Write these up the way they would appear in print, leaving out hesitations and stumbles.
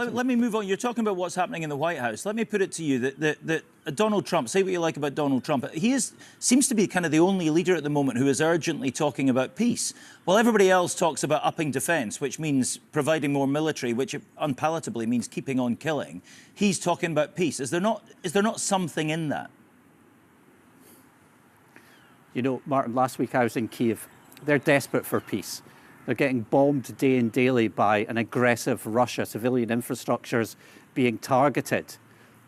Let me move on. You're talking about what's happening in the White House. Let me put it to you that Donald Trump, say what you like about Donald Trump, seems to be kind of the only leader at the moment who is urgently talking about peace. While everybody else talks about upping defence, which means providing more military, which unpalatably means keeping on killing, he's talking about peace. Is there not something in that? You know, Martin, last week I was in Kiev. They're desperate for peace. They're getting bombed day and daily by an aggressive Russia, civilian infrastructures being targeted.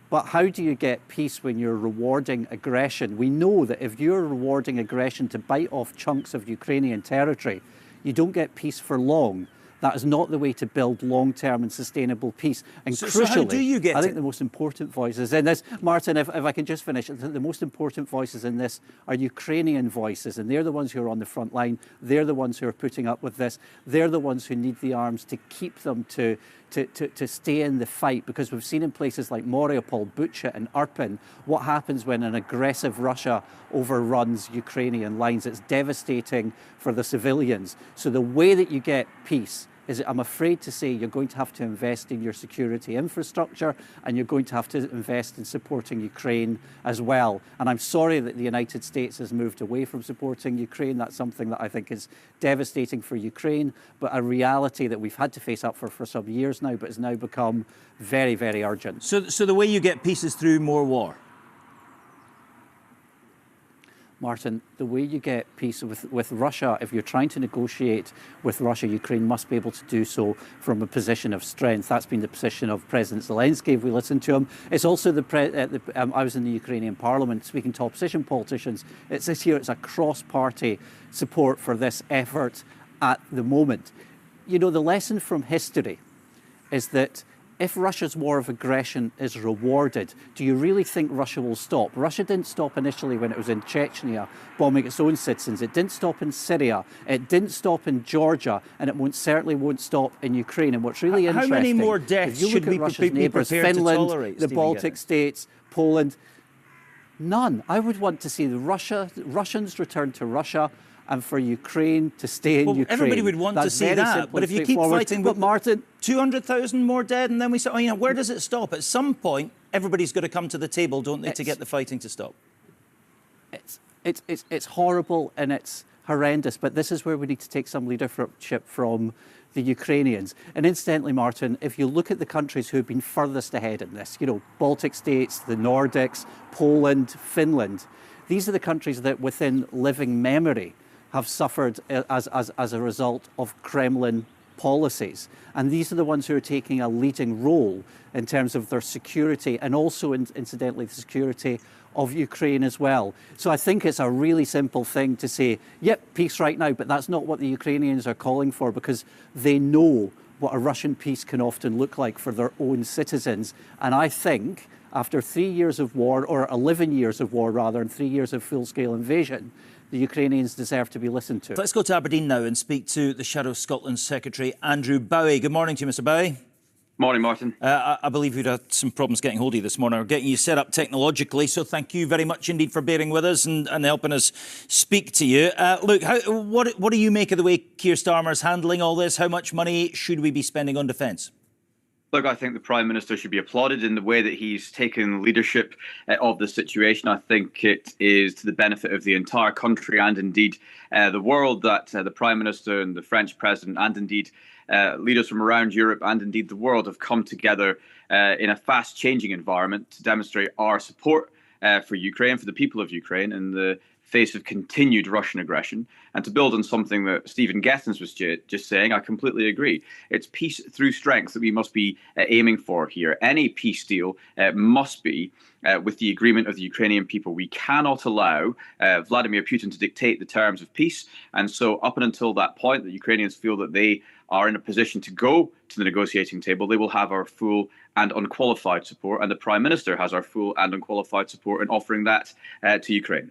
But how do you get peace when you're rewarding aggression? We know that if you're rewarding aggression to bite off chunks of Ukrainian territory, you don't get peace for long. That is not the way to build long-term and sustainable peace. And crucially, so how do you get I think the most important voices in this, Martin, if I can just finish, the most important voices in this are Ukrainian voices, and they're the ones who are on the front line. They're the ones who are putting up with this. They're the ones who need the arms to keep them to stay in the fight, because we've seen in places like Mariupol, Bucha and Irpin what happens when an aggressive Russia overruns Ukrainian lines. It's devastating for the civilians. So the way that you get peace is, I'm afraid to say, you're going to have to invest in your security infrastructure, and you're going to have to invest in supporting Ukraine as well. And I'm sorry that the United States has moved away from supporting Ukraine. That's something that I think is devastating for Ukraine, but a reality that we've had to face up for some years now, but has now become very, very urgent. So the way you get peace is through more war? Martin, the way you get peace with Russia, if you're trying to negotiate with Russia, Ukraine must be able to do so from a position of strength. That's been the position of President Zelensky, if we listen to him. It's also I was in the Ukrainian parliament speaking to opposition politicians. It's this year, it's a cross-party support for this effort at the moment. You know, the lesson from history is that if Russia's war of aggression is rewarded, do you really think Russia will stop? Russia didn't stop initially when it was in Chechnya, bombing its own citizens. It didn't stop in Syria. It didn't stop in Georgia, and it certainly won't stop in Ukraine. And what's really interesting, how many more deaths should we be prepared to tolerate, the Baltic states, Poland, none. I would want to see the Russians return to Russia, and for Ukraine to stay in Ukraine. Everybody would want to see that, but if you keep fighting, but Martin, 200,000 more dead, and then we say, where does it stop? At some point, everybody's got to come to the table, don't they, to get the fighting to stop? It's horrible and it's horrendous, but this is where we need to take some leadership from the Ukrainians. And incidentally, Martin, if you look at the countries who have been furthest ahead in this, you know, Baltic states, the Nordics, Poland, Finland, these are the countries that within living memory have suffered as a result of Kremlin policies. And these are the ones who are taking a leading role in terms of their security, and also, incidentally, the security of Ukraine as well. So I think it's a really simple thing to say, yep, peace right now, but that's not what the Ukrainians are calling for, because they know what a Russian peace can often look like for their own citizens. And I think after 3 years of war, or 11 years of war rather, and 3 years of full-scale invasion, the Ukrainians deserve to be listened to. Let's go to Aberdeen now and speak to the Shadow Scotland Secretary, Andrew Bowie. Good morning to you, Mr Bowie. Morning, Martin. I believe we'd had some problems getting hold of you this morning, or getting you set up technologically, so thank you very much indeed for bearing with us and helping us speak to you. Look, what do you make of the way Keir Starmer's handling all this? How much money should we be spending on defence? Look, I think the Prime Minister should be applauded in the way that he's taken leadership of the situation. I think it is to the benefit of the entire country and indeed the world that the Prime Minister and the French President and indeed leaders from around Europe and indeed the world have come together in a fast-changing environment to demonstrate our support for Ukraine, for the people of Ukraine, in the face of continued Russian aggression. And to build on something that Stephen Gethens was just saying, I completely agree. It's peace through strength that we must be aiming for here. Any peace deal must be with the agreement of the Ukrainian people. We cannot allow Vladimir Putin to dictate the terms of peace. And so up and until that point, the Ukrainians feel that they are in a position to go to the negotiating table, they will have our full and unqualified support. And the Prime Minister has our full and unqualified support in offering that to Ukraine.